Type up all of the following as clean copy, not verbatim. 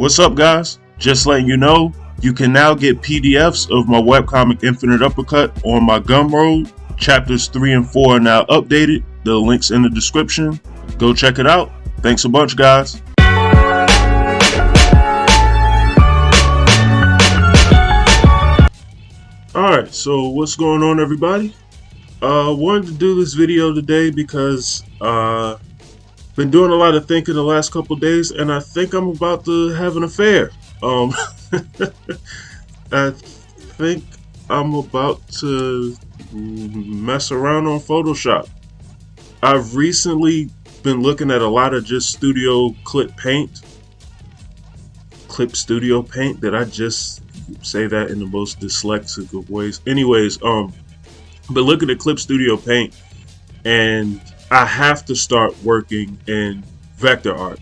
What's up, guys? Just letting you know, you can now get PDFs of my webcomic Infinite Uppercut on my Gumroad. Chapters 3 and 4 are now updated. The link's in the description. Go check it out. Thanks a bunch, guys. Alright, so what's going on, everybody? Wanted to do this video today because been doing a lot of thinking the last couple days, and I think I'm about to have an affair. I think I'm about to mess around on Photoshop. I've recently been looking at a lot of just Clip Stuido Paint. Did I just say that in the most dyslexic of ways? Anyways, but looking at Clip Stuido Paint, and I have to start working in vector art.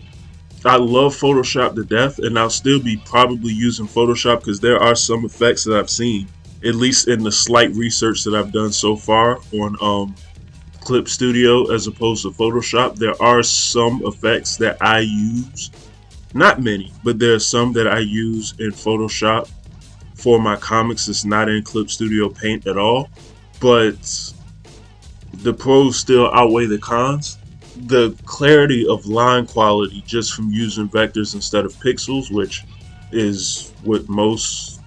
I love Photoshop to death, and I'll still be probably using Photoshop because there are some effects that I've seen, at least in the slight research that I've done so far on Clip Studio as opposed to Photoshop. There are some effects that I use, not many, but there are some that I use in Photoshop for my comics that's not in Clip Studio Paint at all. But the pros still outweigh the cons. The clarity of line quality just from using vectors instead of pixels, which is what most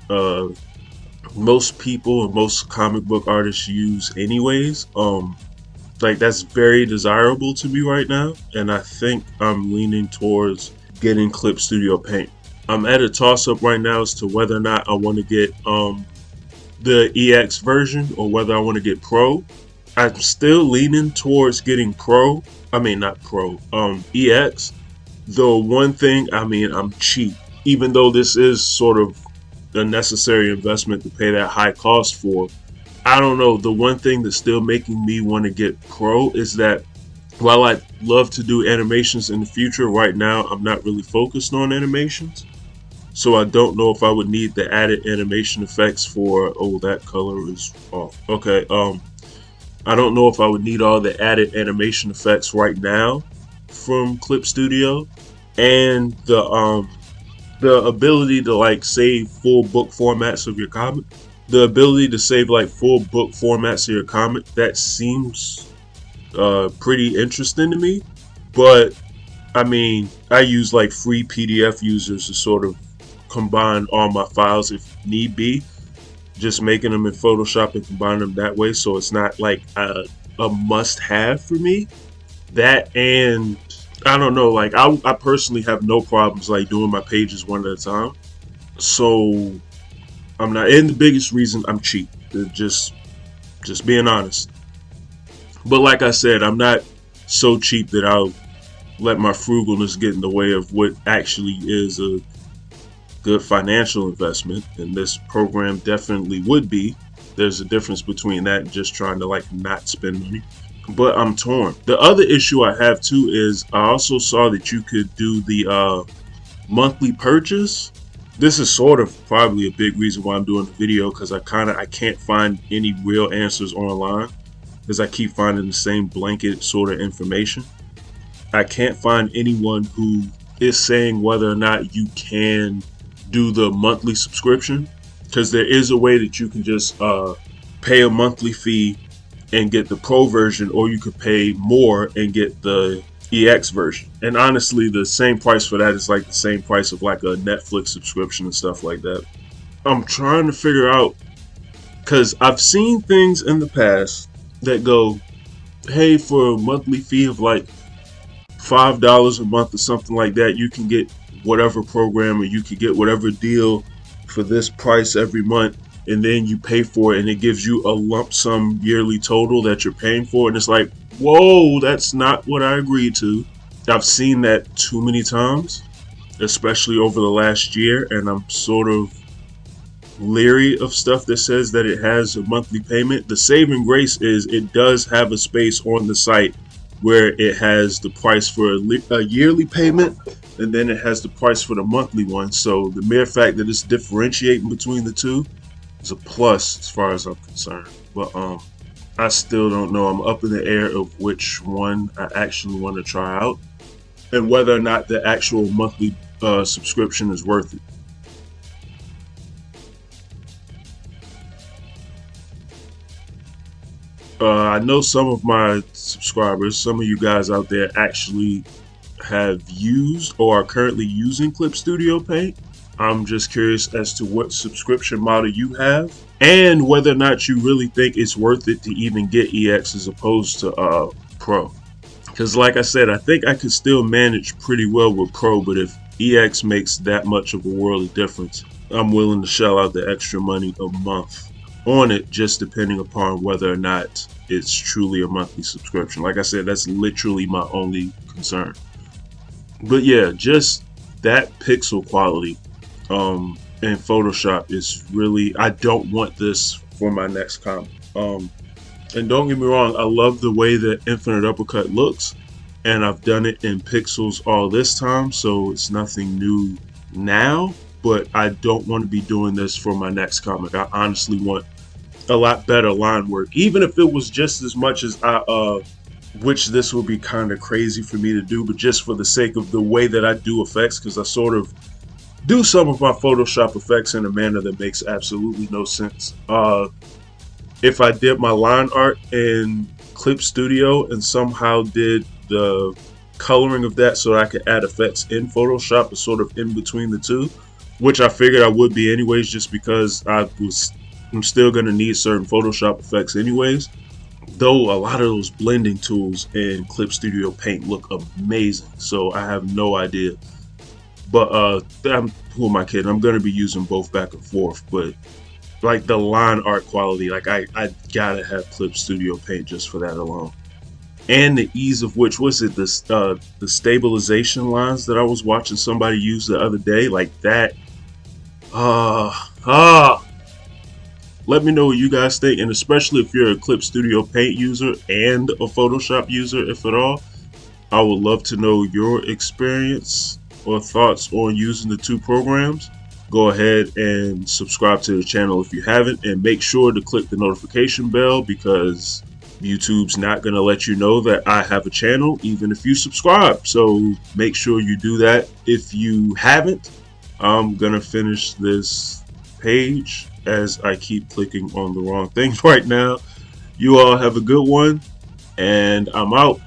people and most comic book artists use anyways, like that's very desirable to me right now, and I think I'm leaning towards getting Clip Studio Paint. I'm at a toss-up right now as to whether or not I want to get the EX version or whether I want to get Pro. I'm still leaning towards getting EX. The one thing, I'm cheap. Even though this is sort of a necessary investment to pay that high cost for, I don't know. The one thing that's still making me want to get Pro is that while I'd love to do animations in the future, right now I'm not really focused on animations. So I don't know if I would need the added animation effects for, oh, that color is off. Okay, I don't know if I would need all the added animation effects right now from Clip Studio, and the ability to like save full book formats of your comic. The ability to save like full book formats of your comic, that seems pretty interesting to me. But I use like free PDF users to sort of combine all my files if need be, just making them in Photoshop and combine them that way, so it's not like a must-have for me. That, and I don't know, like I personally have no problems like doing my pages one at a time, so I'm not. And the biggest reason, I'm cheap, just being honest. But like I said, I'm not so cheap that I'll let my frugalness get in the way of what actually is a good financial investment, and this program definitely would be. There's a difference between that and just trying to like not spend money. But I'm torn. The other issue I have too is I also saw that you could do the monthly purchase. This is sort of probably a big reason why I'm doing the video, because I can't find any real answers online, because I keep finding the same blanket sort of information. I can't find anyone who is saying whether or not you can do the monthly subscription, because there is a way that you can just pay a monthly fee and get the Pro version, or you could pay more and get the EX version. And honestly, the same price for that is like the same price of like a Netflix subscription and stuff like that. I'm trying to figure out, because I've seen things in the past that go, hey, for a monthly fee of like $5 a month or something like that, you can get whatever program, or you could get whatever deal for this price every month, and then you pay for it and it gives you a lump sum yearly total that you're paying for. And it's like, whoa, that's not what I agreed to. I've seen that too many times, especially over the last year, and I'm sort of leery of stuff that says that it has a monthly payment. The saving grace is it does have a space on the site where it has the price for a yearly payment, and then it has the price for the monthly one. So the mere fact that it's differentiating between the two is a plus as far as I'm concerned. But I still don't know. I'm up in the air of which one I actually want to try out, and whether or not the actual monthly subscription is worth it. I know some of my subscribers, some of you guys out there actually have used or are currently using Clip Stuido Paint. I'm just curious as to what subscription model you have and whether or not you really think it's worth it to even get EX as opposed to Pro. Because like I said, I think I could still manage pretty well with Pro, but if EX makes that much of a world of difference, I'm willing to shell out the extra money a month on it, just depending upon whether or not it's truly a monthly subscription. Like I said, that's literally my only concern. But yeah, just that pixel quality in Photoshop is really, I don't want this for my next comic. And don't get me wrong, I love the way that Infinite Uppercut looks, and I've done it in pixels all this time, so it's nothing new now, but I don't want to be doing this for my next comic. I honestly want a lot better line work, even if it was just as much as which this would be kind of crazy for me to do, but just for the sake of the way that I do effects, because I sort of do some of my Photoshop effects in a manner that makes absolutely no sense. If I did my line art in Clip Studio and somehow did the coloring of that so I could add effects in Photoshop, or sort of in between the two, which I figured I would be anyways, just because I'm still going to need certain Photoshop effects anyways. Though a lot of those blending tools in Clip Studio Paint look amazing, so I have no idea. But who am I kidding? I'm going to be using both back and forth, but like the line art quality, like I gotta have Clip Studio Paint just for that alone. And the ease of which, was it the stabilization lines that I was watching somebody use the other day, like that. Let me know what you guys think, and especially if you're a Clip Studio Paint user and a Photoshop user, if at all, I would love to know your experience or thoughts on using the two programs. Go ahead and subscribe to the channel if you haven't, and make sure to click the notification bell, because YouTube's not going to let you know that I have a channel even if you subscribe. So make sure you do that if you haven't. I'm going to finish this page as I keep clicking on the wrong things right now. You all have a good one, and I'm out.